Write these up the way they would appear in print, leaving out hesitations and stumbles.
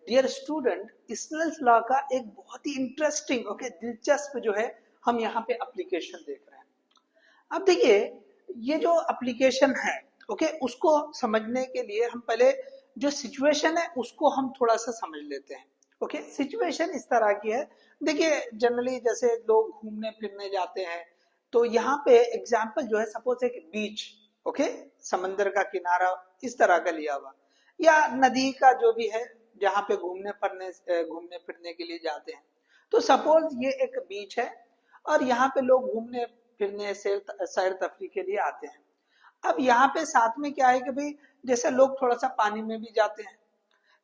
Dear student, Snell's law का एक बहुत ही इंटरेस्टिंग दिलचस्प जो है हम यहाँ पे एप्लीकेशन देख रहे हैं। अब देखिए ये जो एप्लीकेशन है उसको समझने के लिए हम पहले जो सिचुएशन है उसको हम थोड़ा सा समझ लेते हैं। सिचुएशन इस तरह की है, देखिए जनरली जैसे लोग घूमने फिरने जाते हैं तो यहाँ पे एग्जाम्पल जो है सपोज एक बीच, समंदर का किनारा इस तरह का लिया हुआ, या नदी का जो भी है जहाँ पे घूमने फिरने के लिए जाते हैं। तो सपोज ये एक बीच है और यहाँ पे लोग घूमने फिरने सैर तफरी के लिए आते हैं। अब यहाँ पे साथ में क्या है कि भाई जैसे लोग थोड़ा सा पानी में भी जाते हैं,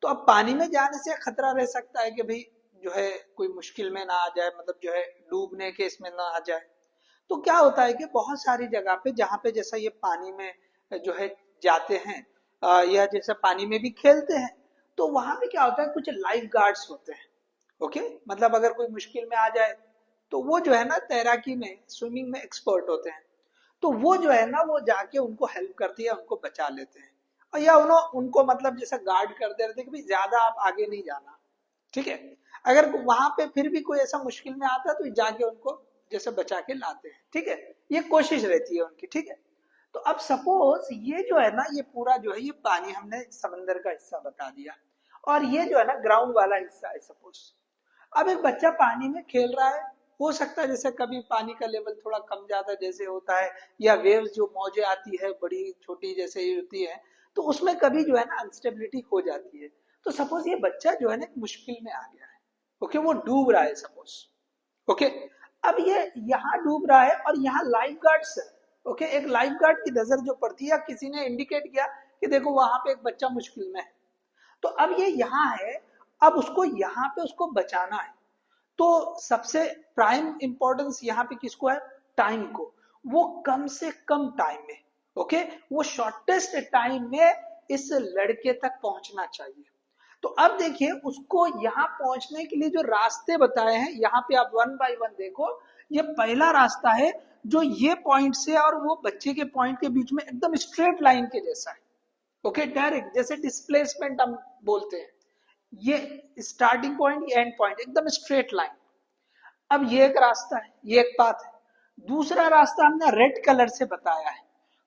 तो अब पानी में जाने से खतरा रह सकता है कि भाई जो है कोई मुश्किल में ना आ जाए, मतलब जो है डूबने के इसमें ना आ जाए। तो क्या होता है कि बहुत सारी जगह पे जहाँ पे जैसा ये पानी में जो है जाते हैं या जैसे पानी में भी खेलते हैं, तो वहां पे क्या होता है कुछ लाइफ गार्ड्स होते हैं। मतलब अगर कोई मुश्किल में आ जाए तो वो जो है ना तैराकी में, स्विमिंग में एक्सपर्ट होते हैं, तो वो जो है ना वो जाके उनको हेल्प करती है, उनको बचा लेते हैं, और या उनको मतलब जैसा गार्ड करते रहते हैं कि भाई ज्यादा आप आगे नहीं जाना। ठीक है, अगर वहां पे फिर भी कोई ऐसा मुश्किल में आता है तो जाके उनको जैसे बचा के लाते हैं। ठीक है, ये कोशिश रहती है उनकी। ठीक है, तो अब सपोज ये जो है ना ये पूरा जो है ये पानी हमने समंदर का हिस्सा बता दिया, और ये जो है ना ग्राउंड वाला हिस्सा है सपोज। अब एक बच्चा पानी में खेल रहा है, हो सकता है जैसे कभी पानी का लेवल थोड़ा कम ज्यादा जैसे होता है, या वेव्स जो मौजें आती है बड़ी छोटी जैसे ही होती है, तो उसमें कभी जो है ना अनस्टेबिलिटी हो जाती है। तो सपोज ये बच्चा जो है ना मुश्किल में आ गया है, वो डूब रहा है सपोज। अब ये यहाँ डूब रहा है और यहाँ लाइफ गार्ड्स है। एक लाइफ गार्ड की नजर जो पड़ती है, या किसी ने इंडिकेट किया कि देखो वहां पे एक बच्चा मुश्किल में है, तो अब ये यहाँ है, अब उसको यहाँ पे उसको बचाना है। तो सबसे प्राइम इंपॉर्टेंस यहाँ पे किसको है? टाइम को। वो कम से कम टाइम में, वो शॉर्टेस्ट टाइम में इस लड़के तक पहुंचना चाहिए। तो अब देखिए उसको यहाँ पहुंचने के लिए जो रास्ते बताए हैं, यहाँ पे आप वन बाय वन देखो। ये पहला रास्ता है जो ये पॉइंट से और वो बच्चे के पॉइंट के बीच में एकदम स्ट्रेट लाइन के जैसा है। डायरेक्ट जैसे डिस्प्लेसमेंट हम बोलते हैं, ये स्टार्टिंग पॉइंट, ये एंड पॉइंट, एकदम स्ट्रेट लाइन। अब ये एक रास्ता है, ये एक पाथ है। दूसरा रास्ता हमने रेड कलर से बताया है,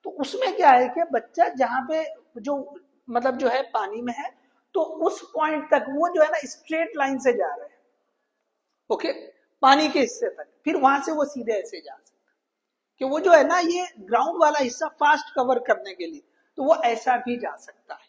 तो उसमें क्या है कि बच्चा जहां पे जो मतलब जो है पानी में है, तो उस पॉइंट तक वो जो है ना स्ट्रेट लाइन से जा रहे हैं। पानी के हिस्से तक, फिर वहां से वो सीधे ऐसे जा सकता है कि वो जो है ना ये ग्राउंड वाला हिस्सा फास्ट कवर करने के लिए, तो वो ऐसा भी जा सकता है।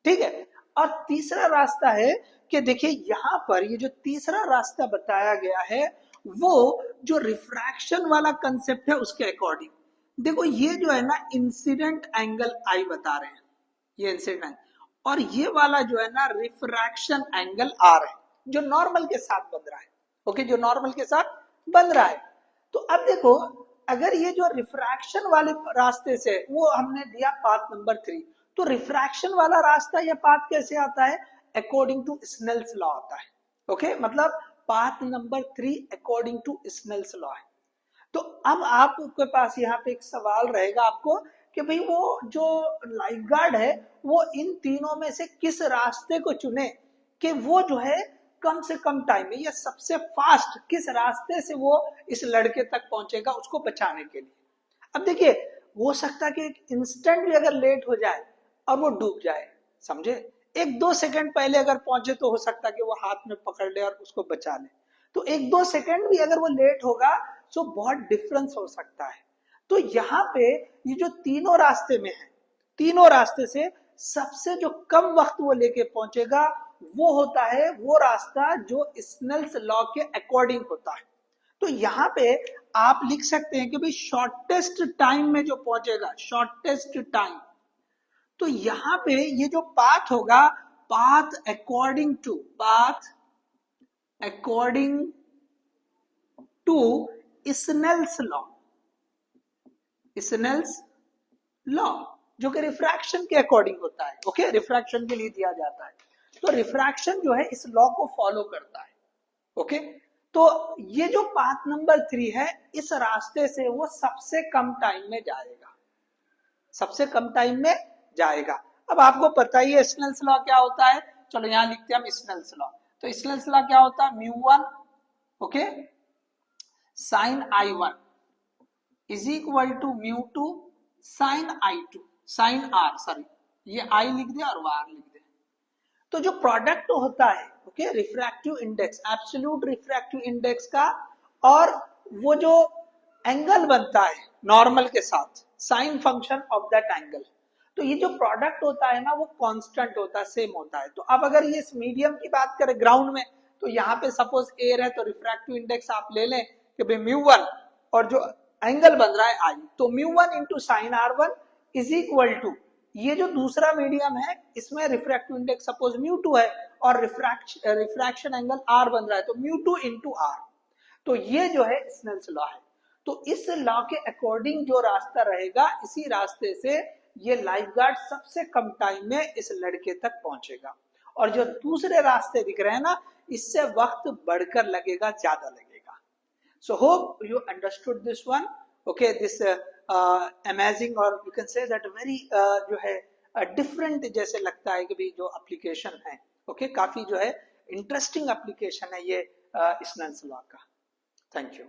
ठीक है, और तीसरा रास्ता है कि देखिए यहां पर ये जो तीसरा रास्ता बताया गया है वो जो रिफ्रैक्शन वाला कंसेप्ट है उसके अकॉर्डिंग, देखो ये जो है ना इंसिडेंट एंगल आई बता रहे हैं, ये इंसिडेंट एंगल, और ये वाला जो है ना रिफ्रैक्शन एंगल आर है, जो नॉर्मल के साथ बन रहा है। जो नॉर्मल के साथ बन रहा है। तो अब देखो अगर ये जो रिफ्रैक्शन वाले रास्ते से वो हमने दिया पाथ नंबर 3, तो रिफ्रैक्शन वाला रास्ता या पाथ कैसे आता है? अकॉर्डिंग टू स्नेल्स लॉ आता है। मतलब path number 3 according to Snell's law है। तो अब आपके पास यहाँ पे एक सवाल रहेगा आपको कि भाई वो जो लाइफ गार्ड है वो इन तीनों में से किस रास्ते को चुने कि वो जो है कम से कम टाइम में या सबसे फास्ट किस रास्ते से वो इस लड़के तक पहुंचेगा उसको बचाने के लिए। अब देखिए हो सकता है कि एक इंस्टेंट भी अगर लेट हो जाए और वो डूब जाए, समझे, 1-2 सेकंड पहले अगर पहुंचे तो हो सकता है कि वो हाथ में पकड़ ले और उसको बचा ले। तो 1-2 सेकंड भी अगर वो लेट होगा तो बहुत डिफरेंस हो सकता है। तो यहाँ पे ये जो तीनों रास्ते में है, तीनों रास्ते से सबसे जो कम वक्त वो लेके पहुंचेगा वो होता है वो रास्ता जो स्नेल्स लॉ के अकॉर्डिंग होता है। तो यहाँ पे आप लिख सकते हैं कि भाई शॉर्टेस्ट टाइम में जो पहुंचेगा, शॉर्टेस्ट टाइम, तो यहाँ पे ये जो पाथ होगा, path according to Snell's law, Snell's law जो कि रिफ्रैक्शन के अकॉर्डिंग होता है। रिफ्रैक्शन के लिए दिया जाता है, तो रिफ्रैक्शन जो है इस लॉ को फॉलो करता है। तो ये जो पाथ नंबर 3 है इस रास्ते से वो सबसे कम टाइम में जाएगा, सबसे कम टाइम में जाएगा। अब आपको पता ही है स्नेल्स लॉ क्या होता है, चलो यहाँ लिखते हैं हम स्नेल्स लॉ। तो स्नेल्स लॉ क्या होता है, μ1 okay sine I1 is equal to μ2 sine I2 sine R, sorry ये I लिख दिया और R लिख दिया। तो जो प्रोडक्ट होता है okay refractive index, absolute refractive index का, और वो जो एंगल बनता है नॉर्मल के साथ, sine function of that angle, तो ये जो प्रोडक्ट होता है ना वो कांस्टेंट होता है, सेम होता है। तो अब अगर ये इस मीडियम की बात करें ग्राउंड में, तो यहाँ पे सपोज एयर है, तो रिफ्रैक्टिव इंडेक्स आप ले लें कि भाई μ1 और जो एंगल बन रहा है I, तो μ1 into sine R1 is equal to, ये जो दूसरा मीडियम है इसमें रिफ्रैक्टिव इंडेक्स सपोज μ2 है और रिफ्रैक्शन एंगल R बन रहा है, तो μ2 इंटू R। तो ये जो है स्नेल्स लॉ है। तो इस लॉ के अकॉर्डिंग जो रास्ता रहेगा, इसी रास्ते से ये लाइफगार्ड सबसे कम टाइम में इस लड़के तक पहुंचेगा, और जो दूसरे रास्ते दिख रहे हैं ना, इससे वक्त बढ़कर लगेगा, ज्यादा लगेगा। So hope you understood this one, okay this amazing, और you can say that very जो है डिफरेंट जैसे लगता है कि भाई जो एप्लीकेशन है ओके काफी जो है इंटरेस्टिंग एप्लीकेशन है ये स्नेल्स लॉ का। Thank you.